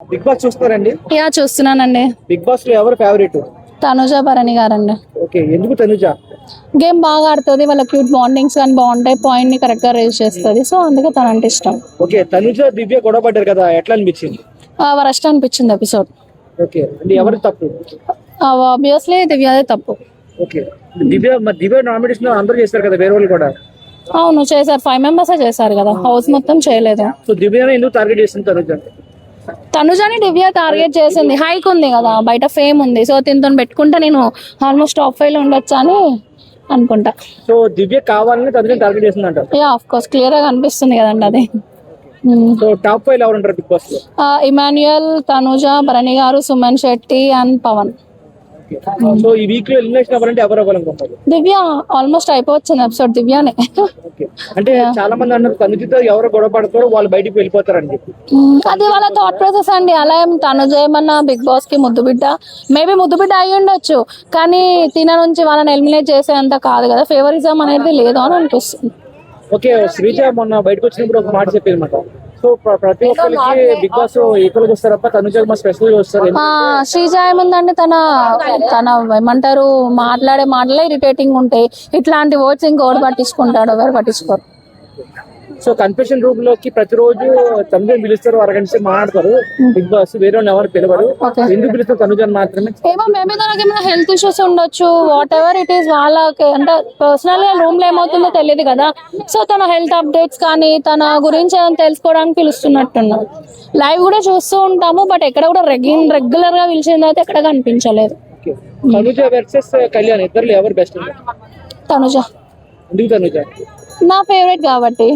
Big boss చూస్తారండి? Yeah చూస్తున్నానండి. Big boss లో ఎవరు ఫేవరెట్? తనుజ భరణి గారండి. ఓకే, ఎందుకు తనుజ? గేమ్ బాగా ఆడుతుంది, వాళ్ళ క్యూట్ బాండింగ్స్ కానీ బాగుంటాయి, పాయింట్ ని కరెక్ట్ గా రేజ్ చేస్తుంది, సో అందుకే తనంటే ఇష్టం. ఓకే, తనుజ దివ్య గొడవ పడ్డారు కదా, ఎట్లా అనిపించింది? వరస్ట్ అనిపించింది ఎపిసోడ్. ఓకే, అంటే ఎవరి తప్పు? ఆబ్వియస్లీ దివ్యదే తప్పు. ఓకే, దివ్య నామినేషన్ అందరూ చేస్తారు కదా, వేరే వాళ్ళు కూడా. అవును చేశారు, 5 members చేశారు కదా, హౌస్ మొత్తం చేయలేదు. సో దివ్యని ఎందుకు టార్గెట్ చేస్తుంది తనుజ? తనుజని దివ్య టార్గెట్ చేసింది, హైక్ ఉంది కదా, బయట ఫేమ్ ఉంది, సో దీంతో పెట్టుకుంటే నేను ఆల్మోస్ట్ టాప్ 5 లో ఉండొచ్చు అని అనుకుంటా. సో దివ్య కావాలని తనుజని టార్గెట్ చేస్తుంది అంట. యా ఆఫ్ కోర్స్, క్లియర్ గా కనిపిస్తుంది కదండి అది. సో టాప్ 5 ఎవరు ఉంటారు బిగ్ బాస్ లో? ఇమాన్యుయల్, తనుజ, భరణి గారు, సుమన్ శెట్టి అండ్ పవన్. సో ఈ వీక్ లో ఎలిమినేషన్ అవ్వాలంటే ఎవరు అవ్వాలనుకుంటారు? దివ్య ఆల్మోస్ట్ అయిపోవచ్చింది ఎపిసోడ్, దివ్యనే. అంటే చాలా మంది అన్నారు తనుజతో ఎవరు గొడవ పడతారో వాళ్ళు బయటికి వెళ్ళిపోతారండి. అది వాళ్ళ థాట్ ప్రాసెస్ అండి. అలా ఏం తనుజ ఏమన్నా బిగ్ బాస్ కి ముద్దు బిడ్డ, మేబీ ముద్దు బిడ్డ అయ్యి ఉండొచ్చు, కానీ తిన నుంచి వాళ్ళని ఎలిమినేట్ చేసేంత కాదు కదా, ఫేవరిజం అనేది లేదు అని అనిపిస్తుంది. ఓకే, శ్రీజ మొన్న బయటకు వచ్చినప్పుడు ఒక మాట చెప్పింది అనమాట. సో ప్రతి ఒక్కరికి బిగ్ బాస్ ఈక్వల్ గా వస్తారు తప్ప తనుజ మా స్పెషల్ గా వస్తారు. శ్రీజ ఏముందంటే తన ఏమంటారు, మాట్లాడే మాటలే ఇరిటేటింగ్ ఉంటాయి, ఇట్లాంటి వర్డ్స్ ఇంకోటి పట్టించుకుంటాడు, ఎవరు పట్టించుకోరు. సో కన్ఫెషన్ రూమ్ లోకి ప్రతిరోజు తనుజని పిలుస్తారు, అరగంట సేపు మాట్లాడతారు బిగ్ బాస్, వేరే వాళ్ళు ఎవరు పిలవరు. ఎందుకు పిలుస్తారు తనుజని మాత్రమే? ఏమో మేబీ తనకి ఏమైనా హెల్త్ ఇష్యూస్ ఉండొచ్చు, వాట్ ఎవర్ ఇట్ ఈస్, వాళ్ళకి అంటే పర్సనల్ గా రూమ్ లో ఏమవుతుందో తెలియదు కదా, సో తన హెల్త్ అప్డేట్స్ కానీ తన గురించి ఏమైనా తెలుసుకోవడానికి పిలుస్తున్నట్టున్నాం. లైవ్ కూడా చూస్తూ ఉంటాము, బట్ ఎక్కడ కూడా రెగ్యులర్ గా పిలిచింది అయితే ఎక్కడ కనిపించలేదు. తనుజ వర్సెస్ కళ్యాణ్, ఇద్దరు ఎవరు బెస్ట్? తనుజ. ఎందుకు తనుజ? నా ఫేవరెట్ కాబట్టి.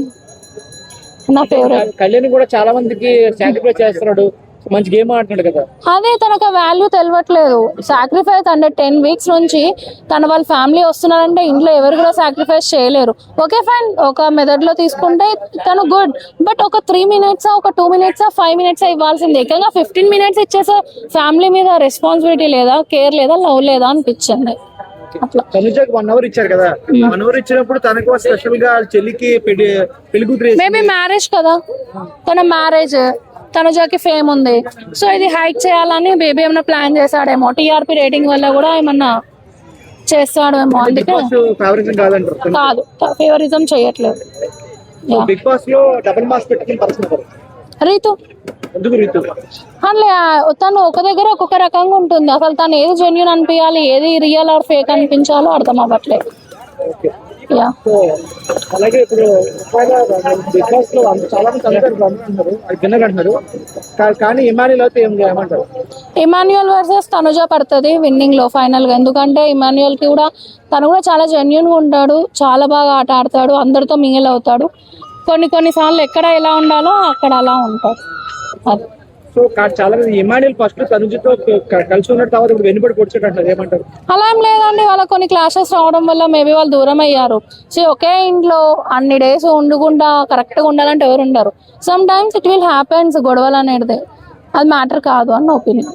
నా ఫేవరెట్. కళ్యాణ్ కూడా చాలా మందికి సాక్రిఫైస్ చేస్తున్నాడు, మంచి గేమ్ ఆడుతున్నాడు కదా. అదే తనకు వాల్యూ తెలియట్లేదు. సాక్రిఫైస్ అంటే 10 weeks నుంచి తన వాళ్ళ ఫ్యామిలీ వస్తున్నారంటే ఇంట్లో ఎవరు కూడా సాక్రిఫైస్ చేయలేరు. ఓకే ఫైన్, ఒక మెథడ్ లో తీసుకుంటే తను గుడ్, బట్ ఒక 3 minutes, ఒక 2 minutes, 5 minutes ఇవ్వాల్సింది. ఏకంగా 15 minutes ఇచ్చేసే ఫ్యామిలీ మీద రెస్పాన్సిబిలిటీ లేదా, కేర్ లేదా, లవ్ లేదా అనిపించింది. తనుజకి 1 hour ఇచ్చారు కదా, 1 hour ఇచ్చినప్పుడు తనకు స్పెషల్ గా చెల్లికి పెళ్లి కూతురు, మేబీ మ్యారేజ్ కదా, తన మ్యారేజ్, తనుజకి ఫేమ్ ఉంది, సో ఇది హైక్ చేయాలని బేబీ ఏమైనా ప్లాన్ చేశాడేమో, టీఆర్పీ రేటింగ్ వల్ల కూడా ఏమన్నా చేస్తాడేమో, అందుకే. కాదు, ఫేవరిజం చేయట్లేదు. బిగ్ బాస్ లో డబుల్ మాస్ పెట్టుకుని పరిస్థితి రీతు. ఎందుకు రీతు? అట్లే తను ఒక దగ్గర ఒక్కొక్క రకంగా ఉంటుంది, అసలు తను ఏది జెన్యూన్ అనిపించాలి, ఏది రియల్ ఆర్ ఫేక్ అనిపించాలో అర్థం అవ్వట్లేదు. అలాగే ఇప్పుడు బిగ్ బాస్ లో చాలా మంది అంటున్నారు కానీ ఇమాన్యుయల్ అయితే ఏమంటారు? ఇమాన్యుయల్ వర్సెస్ తనుజ పడుతుంది విన్నింగ్ లో ఫైనల్ గా, ఎందుకంటే ఇమాన్యుయల్ కి కూడా తను కూడా చాలా జెన్యూన్ గా ఉంటాడు, చాలా బాగా ఆట ఆడతాడు, అందరితో మింగిల్ అవుతాడు, కొన్నిసార్లు ఎక్కడ ఎలా ఉండాలో అక్కడ అలా ఉంటాడు. అది సో చాలా మంది ఇమాన్యుయల్ ఫస్ట్ తనుజతో కలిసి ఉన్న తర్వాత ఇప్పుడు వెనుబడి పొడిచేటట్టు ఏమంటారు? అలా ఏం లేదండి, వాళ్ళ కొన్ని క్లాషెస్ రావడం వల్ల మేబీ వాళ్ళు దూరం అయ్యారు. సో ఒకే ఇంట్లో అన్ని డేస్ ఉండకుండా కరెక్ట్ గా ఉండాలంటే ఎవరు ఉండరు. Some times it will happens, గొడవలు అనేది అది మ్యాటర్ కాదు అన్న ఒపీనియన్.